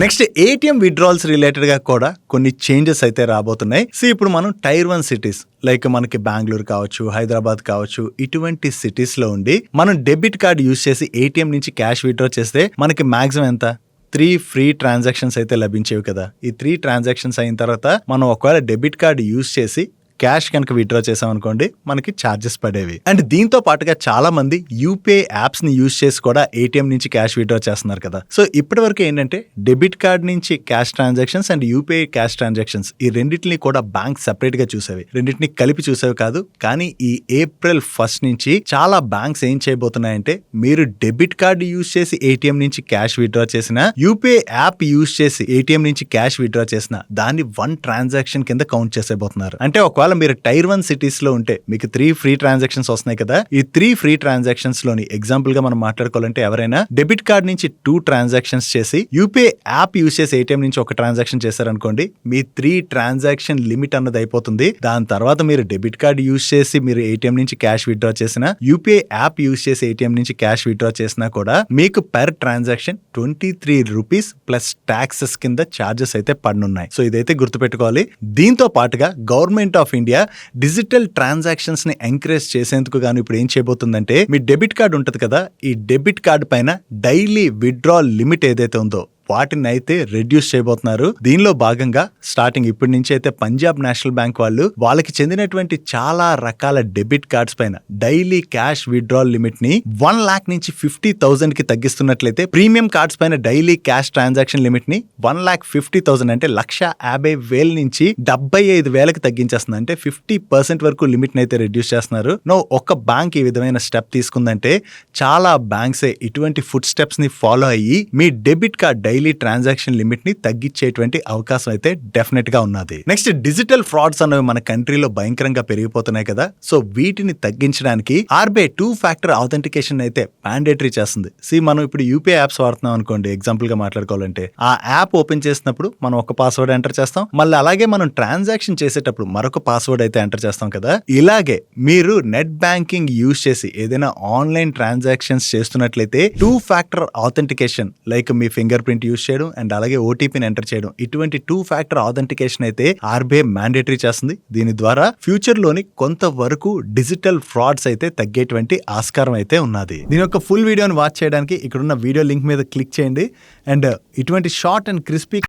Next ATM withdrawals related గా కూడా కొన్ని చేంజెస్ అయితే రాబోతున్నాయి. సో ఇప్పుడు మనం టైర్ 1 సిటీస్ లైక్ మనకి బెంగళూరు కావచ్చు, హైదరాబాద్ కావచ్చు, ఇటువంటి సిటీస్ లో ఉండి మనం డెబిట్ కార్డ్ యూజ్ చేసి ఏటీఎం నుంచి క్యాష్ విత్డ్రా చేస్తే మనకి మాక్సిమం ఎంత 3 ఫ్రీ ట్రాన్సాక్షన్స్ అయితే లభించేవి కదా. ఈ 3 ట్రాన్సాక్షన్స్ అయిన తర్వాత మనం ఒకవేళ డెబిట్ కార్డ్ యూజ్ చేసి క్యాష్ కనుక విత్డ్రా చేసాం అనుకోండి మనకి ఛార్జెస్ పడేవి. అండ్ దీంతో పాటుగా చాలా మంది యూపీఐ యాప్స్ ని యూజ్ చేసి కూడా ఏటీఎం నుంచి క్యాష్ విత్డ్రా చేస్తున్నారు కదా. సో ఇప్పటి వరకు ఏంటంటే డెబిట్ కార్డ్ నుంచి cash transactions and UPI cash transactions ఈ రెండింటిని కూడా బ్యాంక్ సెపరేట్ గా చూసేవి, రెండింటిని కలిపి చూసేవి కాదు. కానీ ఈ April 1 నుంచి చాలా బ్యాంక్స్ ఏం చేయబోతున్నాయంటే మీరు డెబిట్ కార్డ్ యూజ్ చేసి ఏటీఎం నుంచి క్యాష్ విత్డ్రా చేసిన, యూపీఐ యాప్ యూజ్ చేసి ఏటీఎం నుంచి క్యాష్ విత్డ్రా చేసిన దాన్ని 1 ట్రాన్సాక్షన్ కింద కౌంట్ చేసేబోతున్నారు. అంటే ఒకవేళ మీరు టైర్ 1 సిటీస్ లో ఉంటే మీకు 3 ఫ్రీ ట్రాన్సాక్షన్స్ వస్తున్నాయి కదా. ఈ 3 ఫ్రీ ట్రాన్సాక్షన్స్ లోని ఎగ్జాంపుల్ గా మనం మాట్లాడుకోవాలంటే ఎవరైనా డెబిట్ కార్డ్ నుంచి 2 ట్రాన్సాక్షన్స్ చేసి యూపీఐ యాప్ యూజ్ చేసి ఏటీఎం నుంచి ఒక ట్రాన్సాక్షన్ చేశారనుకోండి మీ 3 ట్రాన్సాక్షన్ లిమిట్ అన్నది అయిపోతుంది. దాని తర్వాత మీరు డెబిట్ కార్డ్ యూజ్ చేసి మీరు ఏటీఎం నుంచి క్యాష్ విత్డ్రా చేసిన, యూపీఐ యాప్ యూజ్ చేసి ఏటీఎం నుంచి క్యాష్ విత్డ్రా చేసినా కూడా మీకు per transaction 23 rupees plus taxes కింద ఛార్జెస్ అయితే పడనున్నాయి. సో ఇదైతే గుర్తుపెట్టుకోవాలి. దీంతో పాటుగా government of India digital transactions ని ఎంకరేజ్ చేసేందుకు గాను ఇప్పుడు ఏం చేయబోతుందంటే మీ డెబిట్ కార్డ్ ఉంటది కదా, ఈ డెబిట్ కార్డ్ పైన డైలీ విత్డ్రాల్ లిమిట్ ఏదైతే ఉందో వాటిని అయితే రెడ్యూస్ చేయబోతున్నారు. దీనిలో భాగంగా స్టార్టింగ్ ఇప్పటి నుంచి అయితే పంజాబ్ నేషనల్ బ్యాంక్ వాళ్ళు వాళ్ళకి చెందినటువంటి చాలా రకాల డెబిట్ కార్డ్స్ పైన డైలీ క్యాష్ విత్డ్రాల్ లిమిట్ ని 1 lakh నుంచి 50,000 కి తగ్గిస్తున్నట్లయితే ప్రీమియం కార్డ్స్ పైన డైలీ క్యాష్ ట్రాన్సాక్షన్ లిమిట్ ని 1,50,000 అంటే 1,50,000 నుంచి 75,000కి తగ్గించేస్తుంది. అంటే 50% వరకు లిమిట్ ని అయితే రెడ్యూస్ చేస్తున్నారు. ఒక బ్యాంక్ ఈ విధమైన స్టెప్ తీసుకుందంటే చాలా బ్యాంక్స్ ఇటువంటి ఫుడ్ స్టెప్స్ ని ఫాలో అయ్యి మీ debit card daily transaction limit ని తగ్గించేటువంటి అవకాశం అయితే డెఫినెట్ గా ఉన్నది. నెక్స్ట్ డిజిటల్ ఫ్రాడ్స్ అనేవి మన కంట్రీలో భయంకరంగా పెరిగిపోతున్నాయి కదా. సో వీటిని తగ్గించడానికి ఆర్బీఐ 2 ఫ్యాక్టర్ ఆథెంటికేషన్ అయితే మ్యాండేటరీ చేస్తుంది. మనం ఇప్పుడు యూపీఐ యాప్స్ వాడుతున్నాం అనుకోండి, ఎగ్జాంపుల్ గా మాట్లాడుకోవాలంటే ఆ యాప్ ఓపెన్ చేసినప్పుడు మనం ఒక పాస్వర్డ్ ఎంటర్ చేస్తాం, మళ్ళీ అలాగే మనం ట్రాన్సాక్షన్ చేసేటప్పుడు మరొక పాస్వర్డ్ అయితే ఎంటర్ చేస్తాం కదా. ఇలాగే మీరు నెట్ బ్యాంకింగ్ యూజ్ చేసి ఏదైనా ఆన్లైన్ ట్రాన్సాక్షన్స్ చేస్తున్నట్లయితే 2 ఫ్యాక్టర్ ఆథెంటికేషన్ లైక్ మీ ఫింగర్ ప్రింట్ యూజ్ చేయడం అండ్ అలాగే ఓటీపీని ఎంటర్ చేయడం, ఇటువంటి 2 ఫ్యాక్టర్ ఆథెంటికేషన్ అయితే ఆర్బీఐ మ్యాండేటరీ చేస్తుంది. దీని ద్వారా ఫ్యూచర్ లోని కొంతవరకు డిజిటల్ ఫ్రాడ్స్ అయితే తగ్గేటువంటి ఆస్కారం అయితే ఉన్నది. దీని యొక్క ఫుల్ వీడియోని వాచ్ చేయడానికి ఇక్కడున్న వీడియో లింక్ మీద క్లిక్ చేయండి. అండ్ ఇటువంటి షార్ట్ అండ్ క్రిస్పీ